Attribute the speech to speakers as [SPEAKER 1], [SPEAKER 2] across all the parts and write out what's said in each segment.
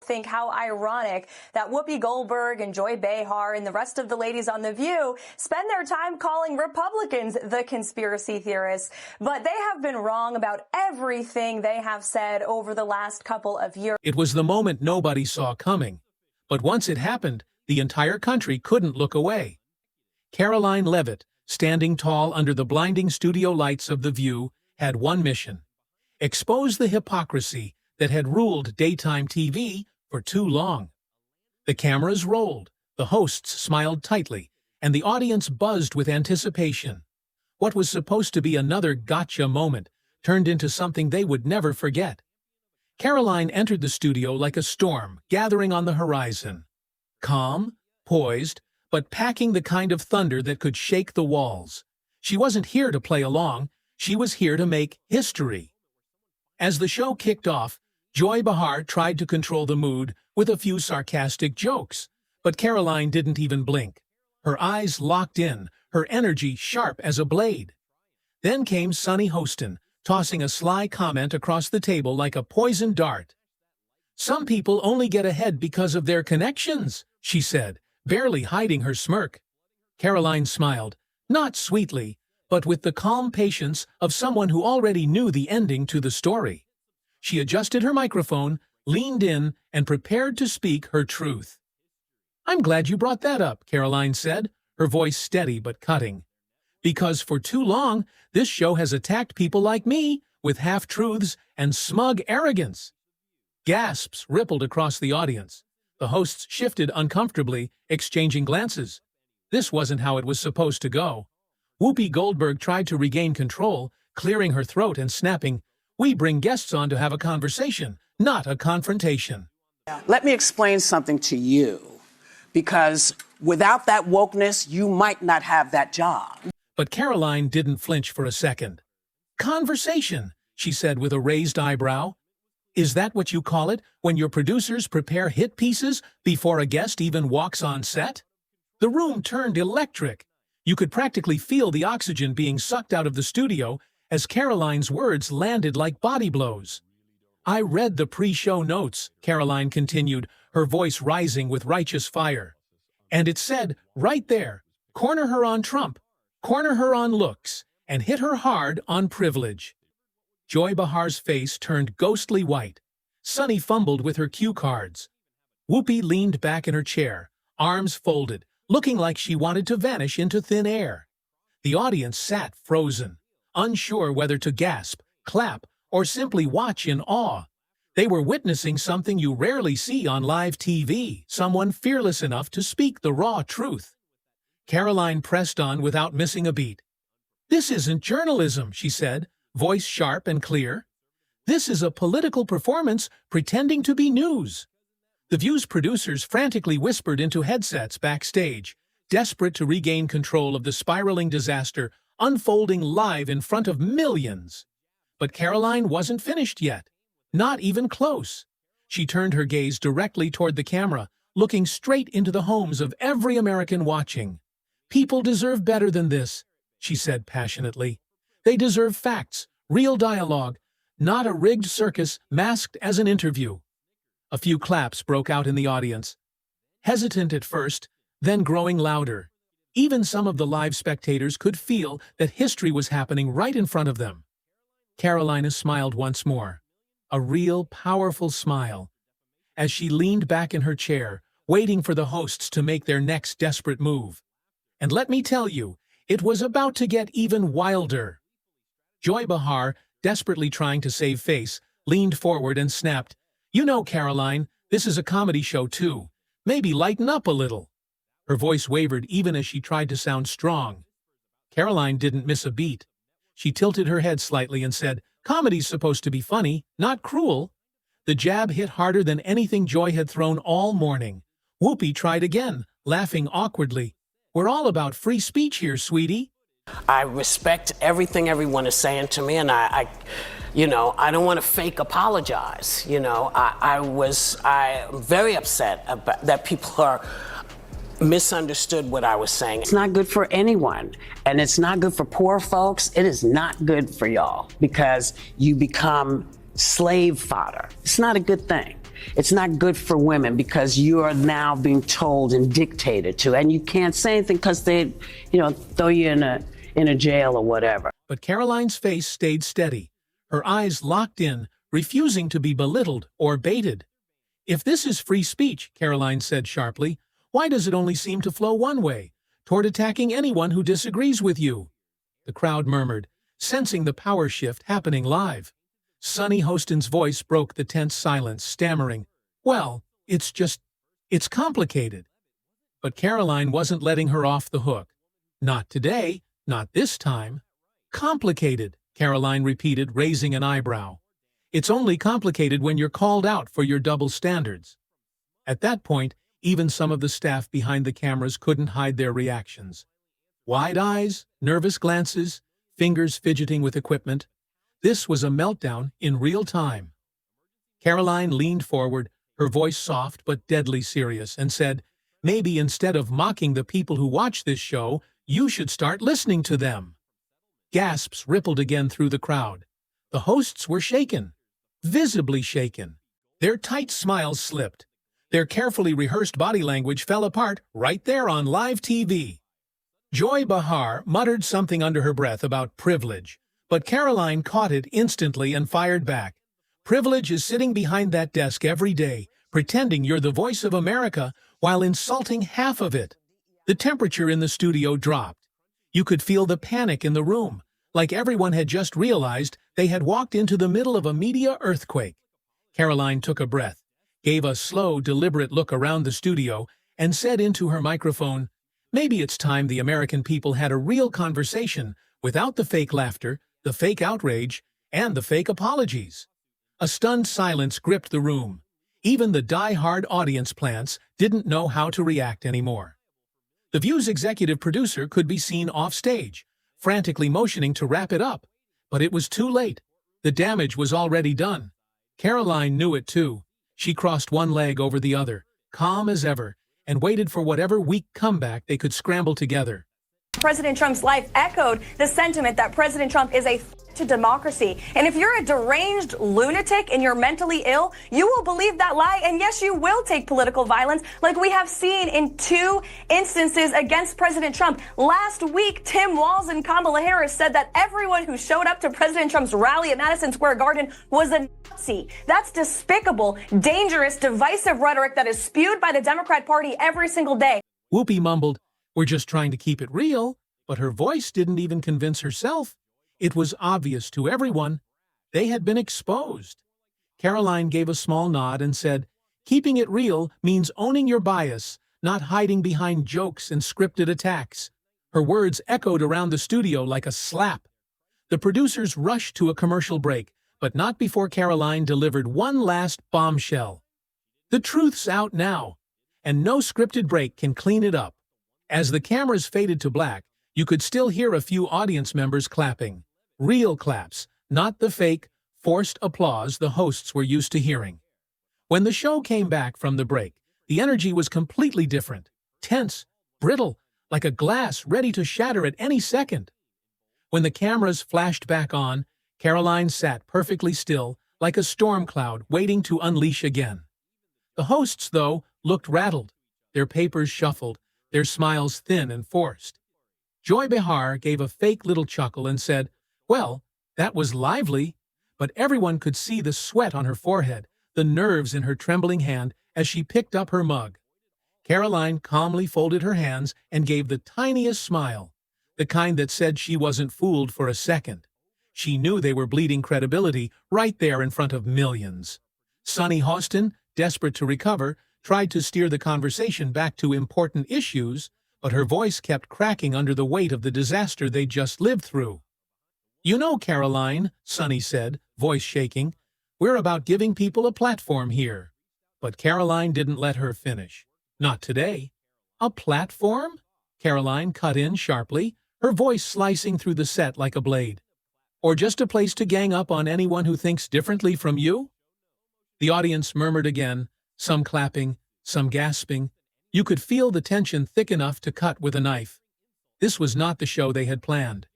[SPEAKER 1] think how ironic that Whoopi Goldberg and Joy Behar and the rest of the ladies on The View spend their time calling Republicans the conspiracy theorists. But they have been wrong about everything they have said over the last couple of years.
[SPEAKER 2] It was the moment nobody saw coming. But once it happened, the entire country couldn't look away. Karoline Leavitt, standing tall under the blinding studio lights of The View, had one mission: expose the hypocrisy that had ruled daytime TV for too long. The cameras rolled, the hosts smiled tightly, and the audience buzzed with anticipation. What was supposed to be another gotcha moment turned into something they would never forget. Karoline entered the studio like a storm gathering on the horizon. Calm, poised, but packing the kind of thunder that could shake the walls. She wasn't here to play along, she was here to make history. As the show kicked off, Joy Behar tried to control the mood with a few sarcastic jokes, but Karoline didn't even blink. Her eyes locked in, her energy sharp as a blade. Then came Sunny Hostin, tossing a sly comment across the table like a poisoned dart. "Some people only get ahead because of their connections," she said, barely hiding her smirk. Karoline smiled, not sweetly, but with the calm patience of someone who already knew the ending to the story. She adjusted her microphone, leaned in, and prepared to speak her truth. "I'm glad you brought that up," Karoline said, her voice steady but cutting. "Because for too long, this show has attacked people like me with half-truths and smug arrogance." Gasps rippled across the audience. The hosts shifted uncomfortably, exchanging glances. This wasn't how it was supposed to go. Whoopi Goldberg tried to regain control, clearing her throat and snapping, "We bring guests on to have a conversation, not a confrontation."
[SPEAKER 3] Let me explain something to you, because without that wokeness, you might not have that job.
[SPEAKER 2] But Karoline didn't flinch for a second. "Conversation," she said with a raised eyebrow. "Is that what you call it when your producers prepare hit pieces before a guest even walks on set?" The room turned electric. You could practically feel the oxygen being sucked out of the studio as Karoline's words landed like body blows. "I read the pre-show notes," Karoline continued, her voice rising with righteous fire. "And it said, right there, corner her on Trump, corner her on looks, and hit her hard on privilege." Joy Behar's face turned ghostly white. Sunny fumbled with her cue cards. Whoopi leaned back in her chair, arms folded, looking like she wanted to vanish into thin air. The audience sat frozen, unsure whether to gasp, clap, or simply watch in awe. They were witnessing something you rarely see on live TV, someone fearless enough to speak the raw truth. Karoline pressed on without missing a beat. "This isn't journalism," she said, voice sharp and clear. "This is a political performance pretending to be news." The View's producers frantically whispered into headsets backstage, desperate to regain control of the spiraling disaster unfolding live in front of millions. But Karoline wasn't finished yet. Not even close. She turned her gaze directly toward the camera, looking straight into the homes of every American watching. "People deserve better than this," she said passionately. "They deserve facts, real dialogue, not a rigged circus masked as an interview." A few claps broke out in the audience. Hesitant at first, then growing louder. Even some of the live spectators could feel that history was happening right in front of them. Karoline smiled once more. A real, powerful smile. As she leaned back in her chair, waiting for the hosts to make their next desperate move. And let me tell you, it was about to get even wilder. Joy Behar, desperately trying to save face, leaned forward and snapped, "You know, Karoline, this is a comedy show too. Maybe lighten up a little." Her voice wavered even as she tried to sound strong. Karoline didn't miss a beat. She tilted her head slightly and said, "Comedy's supposed to be funny, not cruel." The jab hit harder than anything Joy had thrown all morning. Whoopi tried again, laughing awkwardly. "We're all about free speech here, sweetie."
[SPEAKER 3] I respect everything everyone is saying to me, and I don't want to fake apologize. I'm very upset about that people are misunderstood what I was saying. It's not good for anyone, and it's not good for poor folks. It is not good for y'all because you become slave fodder. It's not a good thing. It's not good for women because you are now being told and dictated to, and you can't say anything because they, throw you in a jail or whatever.
[SPEAKER 2] But Karoline's face stayed steady, her eyes locked in, refusing to be belittled or baited. If this is free speech, Karoline said sharply, why does it only seem to flow one way, toward attacking anyone who disagrees with you? The crowd murmured, sensing the power shift happening live. Sonny Hostin's voice broke the tense silence, stammering, well, it's complicated. But Karoline wasn't letting her off the hook. Not today, not this time. Complicated, Karoline repeated, raising an eyebrow. It's only complicated when you're called out for your double standards. At that point, even some of the staff behind the cameras couldn't hide their reactions. Wide eyes, nervous glances, fingers fidgeting with equipment. This was a meltdown in real time. Karoline leaned forward, her voice soft but deadly serious, and said, maybe instead of mocking the people who watch this show, you should start listening to them. Gasps rippled again through the crowd. The hosts were shaken, visibly shaken. Their tight smiles slipped. Their carefully rehearsed body language fell apart right there on live TV. Joy Behar muttered something under her breath about privilege, but Karoline caught it instantly and fired back. Privilege is sitting behind that desk every day, pretending you're the voice of America while insulting half of it. The temperature in the studio dropped. You could feel the panic in the room, like everyone had just realized they had walked into the middle of a media earthquake. Karoline took a breath, gave a slow, deliberate look around the studio, and said into her microphone, maybe it's time the American people had a real conversation without the fake laughter, the fake outrage, and the fake apologies. A stunned silence gripped the room. Even the die-hard audience plants didn't know how to react anymore. The View's executive producer could be seen off-stage, frantically motioning to wrap it up. But it was too late. The damage was already done. Karoline knew it too. She crossed one leg over the other, calm as ever, and waited for whatever weak comeback they could scramble together.
[SPEAKER 1] President Trump's life echoed the sentiment that President Trump is a threat to democracy. And if you're a deranged lunatic and you're mentally ill, you will believe that lie. And yes, you will take political violence like we have seen in 2 instances against President Trump. Last week, Tim Walz and Kamala Harris said that everyone who showed up to President Trump's rally at Madison Square Garden was a Nazi. That's despicable, dangerous, divisive rhetoric that is spewed by the Democrat Party every single day.
[SPEAKER 2] Whoopi mumbled, we're just trying to keep it real, but her voice didn't even convince herself. It was obvious to everyone. They had been exposed. Karoline gave a small nod and said, keeping it real means owning your bias, not hiding behind jokes and scripted attacks. Her words echoed around the studio like a slap. The producers rushed to a commercial break, but not before Karoline delivered one last bombshell. The truth's out now, and no scripted break can clean it up. As the cameras faded to black, you could still hear a few audience members clapping. Real claps, not the fake, forced applause the hosts were used to hearing. When the show came back from the break, the energy was completely different. Tense, brittle, like a glass ready to shatter at any second. When the cameras flashed back on, Karoline sat perfectly still, like a storm cloud waiting to unleash again. The hosts, though, looked rattled, their papers shuffled, their smiles thin and forced. Joy Behar gave a fake little chuckle and said, well, that was lively, but everyone could see the sweat on her forehead, the nerves in her trembling hand as she picked up her mug. Karoline calmly folded her hands and gave the tiniest smile, the kind that said she wasn't fooled for a second. She knew they were bleeding credibility right there in front of millions. Sonny Hostin, desperate to recover, tried to steer the conversation back to important issues, but her voice kept cracking under the weight of the disaster they'd just lived through. You know, Karoline, Sonny said, voice shaking, we're about giving people a platform here. But Karoline didn't let her finish. Not today. A platform? Karoline cut in sharply, her voice slicing through the set like a blade. Or just a place to gang up on anyone who thinks differently from you? The audience murmured again, some clapping, some gasping. You could feel the tension thick enough to cut with a knife. This was not the show they had planned.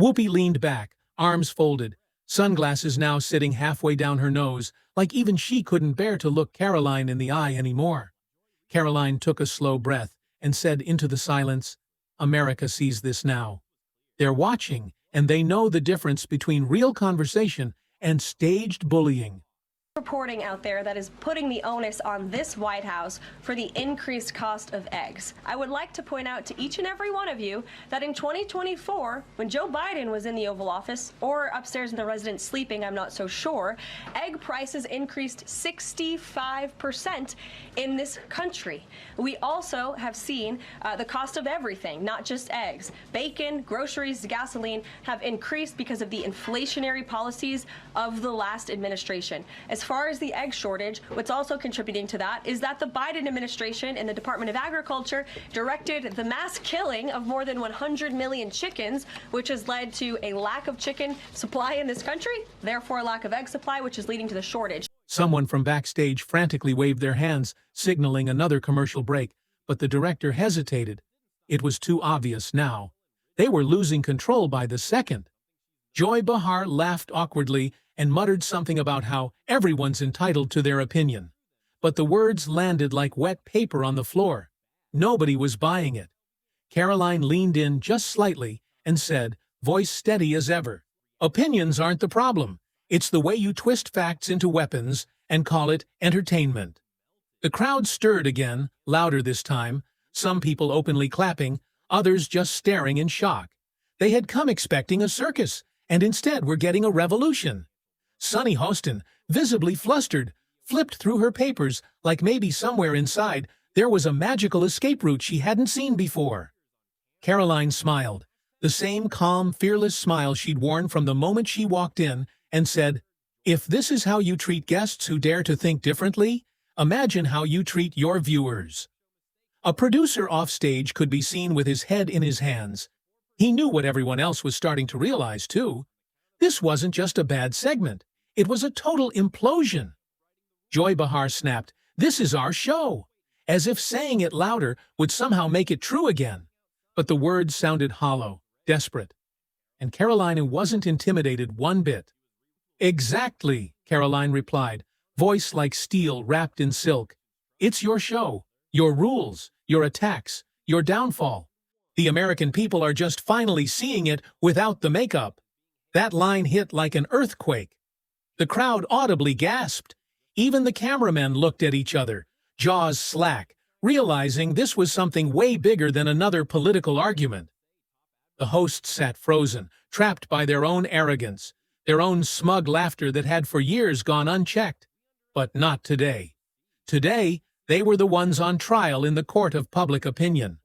[SPEAKER 2] Whoopi leaned back, arms folded, sunglasses now sitting halfway down her nose, like even she couldn't bear to look Karoline in the eye anymore. Karoline took a slow breath and said into the silence, "America sees this now. They're watching, and they know the difference between real conversation and staged bullying."
[SPEAKER 4] Reporting out there that is putting the onus on this White House for the increased cost of eggs. I would like to point out to each and every one of you that in 2024, when Joe Biden was in the Oval Office or upstairs in the residence sleeping, I'm not so sure, egg prices increased 65% in this country. We also have seen the cost of everything, not just eggs. Bacon, groceries, gasoline have increased because of the inflationary policies of the last administration. As far as the egg shortage, what's also contributing to that is that the Biden administration and the Department of Agriculture directed the mass killing of more than 100 million chickens, which has led to a lack of chicken supply in this country, therefore a lack of egg supply, which is leading to the shortage.
[SPEAKER 2] Someone from backstage frantically waved their hands, signaling another commercial break, but the director hesitated. It was too obvious now. They were losing control by the second. Joy Behar laughed awkwardly and muttered something about how everyone's entitled to their opinion. But the words landed like wet paper on the floor. Nobody was buying it. Karoline leaned in just slightly and said, voice steady as ever, "Opinions aren't the problem. It's the way you twist facts into weapons and call it entertainment." The crowd stirred again, louder this time, some people openly clapping, others just staring in shock. They had come expecting a circus, and instead were getting a revolution. Sunny Hostin, visibly flustered, flipped through her papers like maybe somewhere inside there was a magical escape route she hadn't seen before. Karoline smiled, the same calm, fearless smile she'd worn from the moment she walked in, and said, "If this is how you treat guests who dare to think differently, imagine how you treat your viewers." A producer offstage could be seen with his head in his hands. He knew what everyone else was starting to realize, too. This wasn't just a bad segment. It was a total implosion. Joy Behar snapped, "This is our show," as if saying it louder would somehow make it true again. But the words sounded hollow, desperate. And Karoline wasn't intimidated one bit. "Exactly," Karoline replied, voice like steel wrapped in silk. "It's your show, your rules, your attacks, your downfall. The American people are just finally seeing it without the makeup." That line hit like an earthquake. The crowd audibly gasped. Even the cameramen looked at each other, jaws slack, realizing this was something way bigger than another political argument. The hosts sat frozen, trapped by their own arrogance, their own smug laughter that had for years gone unchecked. But not today. Today, they were the ones on trial in the court of public opinion.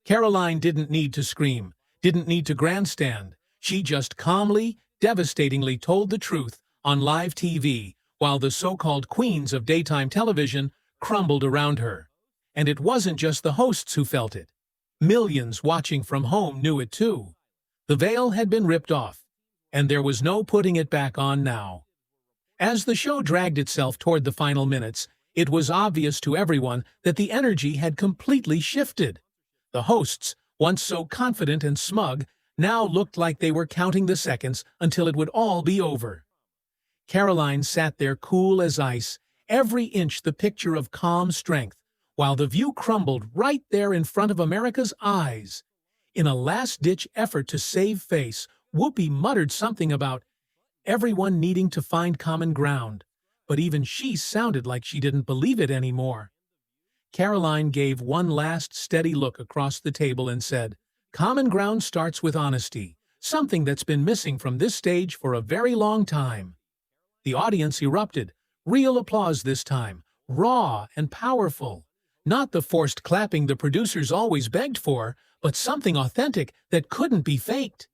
[SPEAKER 2] Karoline didn't need to scream, didn't need to grandstand. She just calmly, devastatingly told the truth on live TV, while the so-called queens of daytime television crumbled around her. And it wasn't just the hosts who felt it. Millions watching from home knew it too. The veil had been ripped off, and there was no putting it back on now. As the show dragged itself toward the final minutes, it was obvious to everyone that the energy had completely shifted. The hosts, once so confident and smug, now looked like they were counting the seconds until it would all be over. Karoline sat there cool as ice, every inch the picture of calm strength, while the view crumbled right there in front of America's eyes. In a last-ditch effort to save face, Whoopi muttered something about everyone needing to find common ground, but even she sounded like she didn't believe it anymore. Karoline gave one last steady look across the table and said, "Common ground starts with honesty, something that's been missing from this stage for a very long time." The audience erupted, real applause this time, raw and powerful. Not the forced clapping the producers always begged for, but something authentic that couldn't be faked.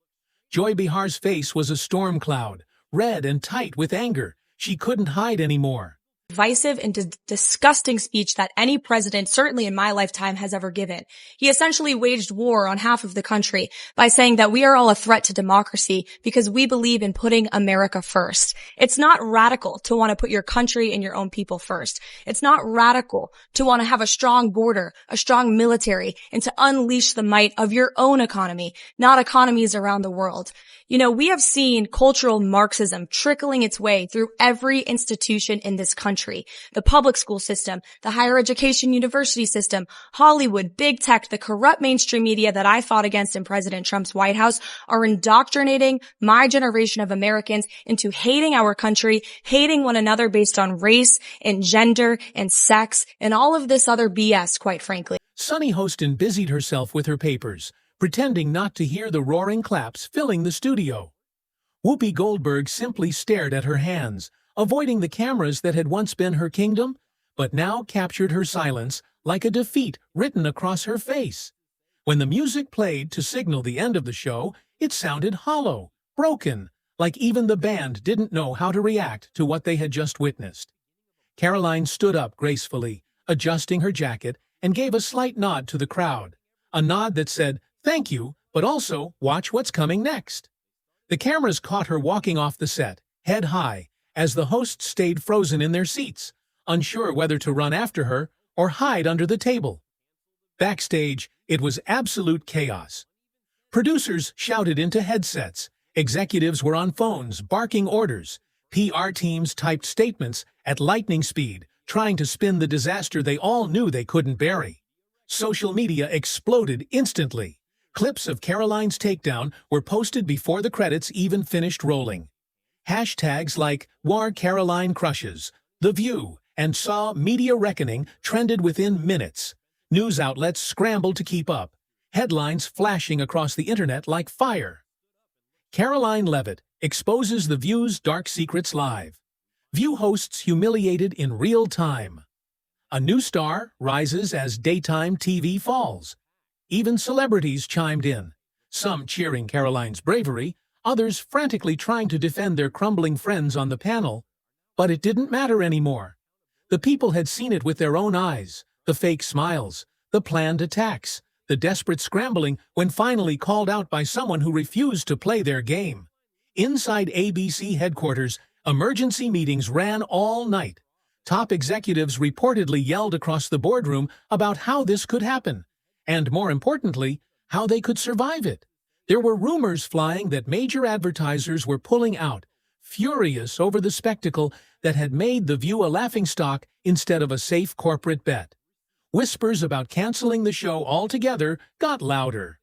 [SPEAKER 2] Joy Behar's face was a storm cloud, red and tight with anger. She couldn't hide anymore.
[SPEAKER 5] divisive and disgusting speech that any president, certainly in my lifetime, has ever given. He essentially waged war on half of the country by saying that we are all a threat to democracy because we believe in putting America first. It's not radical to want to put your country and your own people first. It's not radical to want to have a strong border, a strong military, and to unleash the might of your own economy, not economies around the world. You know, we have seen cultural Marxism trickling its way through every institution in this country. The public school system, the higher education university system, Hollywood, big tech, the corrupt mainstream media that I fought against in President Trump's White House are indoctrinating my generation of Americans into hating our country, hating one another based on race and gender and sex and all of this other BS, quite frankly.
[SPEAKER 2] Sunny Hostin busied herself with her papers, pretending not to hear the roaring claps filling the studio. Whoopi Goldberg simply stared at her hands, avoiding the cameras that had once been her kingdom, but now captured her silence like a defeat written across her face. When the music played to signal the end of the show, it sounded hollow, broken, like even the band didn't know how to react to what they had just witnessed. Karoline stood up gracefully, adjusting her jacket, and gave a slight nod to the crowd, a nod that said, "Thank you, but also watch what's coming next." The cameras caught her walking off the set, head high, as the hosts stayed frozen in their seats, unsure whether to run after her or hide under the table. Backstage, it was absolute chaos. Producers shouted into headsets, executives were on phones barking orders, PR teams typed statements at lightning speed, trying to spin the disaster they all knew they couldn't bury. Social media exploded instantly. Clips of Karoline's takedown were posted before the credits even finished rolling. Hashtags like "War Karoline Crushes," "The View," and "Saw Media Reckoning" trended within minutes. News outlets scrambled to keep up, headlines flashing across the internet like fire. Karoline Leavitt exposes The View's dark secrets live. View hosts humiliated in real time. A new star rises as daytime TV falls. Even celebrities chimed in, some cheering Karoline's bravery, others frantically trying to defend their crumbling friends on the panel. But it didn't matter anymore. The people had seen it with their own eyes, the fake smiles, the planned attacks, the desperate scrambling when finally called out by someone who refused to play their game. Inside ABC headquarters, emergency meetings ran all night. Top executives reportedly yelled across the boardroom about how this could happen, and more importantly, how they could survive it. There were rumors flying that major advertisers were pulling out, furious over the spectacle that had made The View a laughingstock instead of a safe corporate bet. Whispers about canceling the show altogether got louder.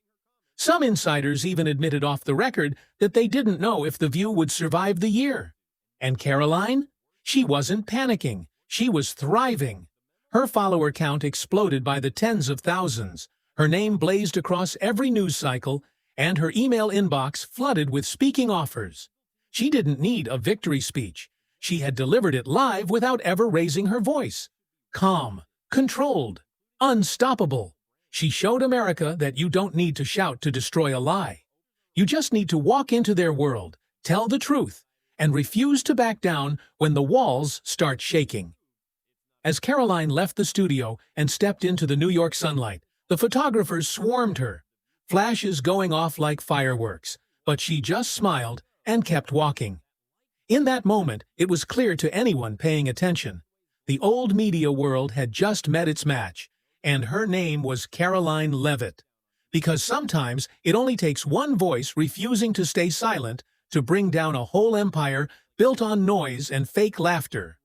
[SPEAKER 2] Some insiders even admitted off the record that they didn't know if The View would survive the year. And Karoline? She wasn't panicking. She was thriving. Her follower count exploded by the tens of thousands. Her name blazed across every news cycle, and her email inbox flooded with speaking offers. She didn't need a victory speech. She had delivered it live without ever raising her voice. Calm, controlled, unstoppable. She showed America that you don't need to shout to destroy a lie. You just need to walk into their world, tell the truth, and refuse to back down when the walls start shaking. As Karoline left the studio and stepped into the New York sunlight, the photographers swarmed her, flashes going off like fireworks, but she just smiled and kept walking. In that moment, it was clear to anyone paying attention. The old media world had just met its match, and her name was Karoline Leavitt. Because sometimes it only takes one voice refusing to stay silent to bring down a whole empire built on noise and fake laughter.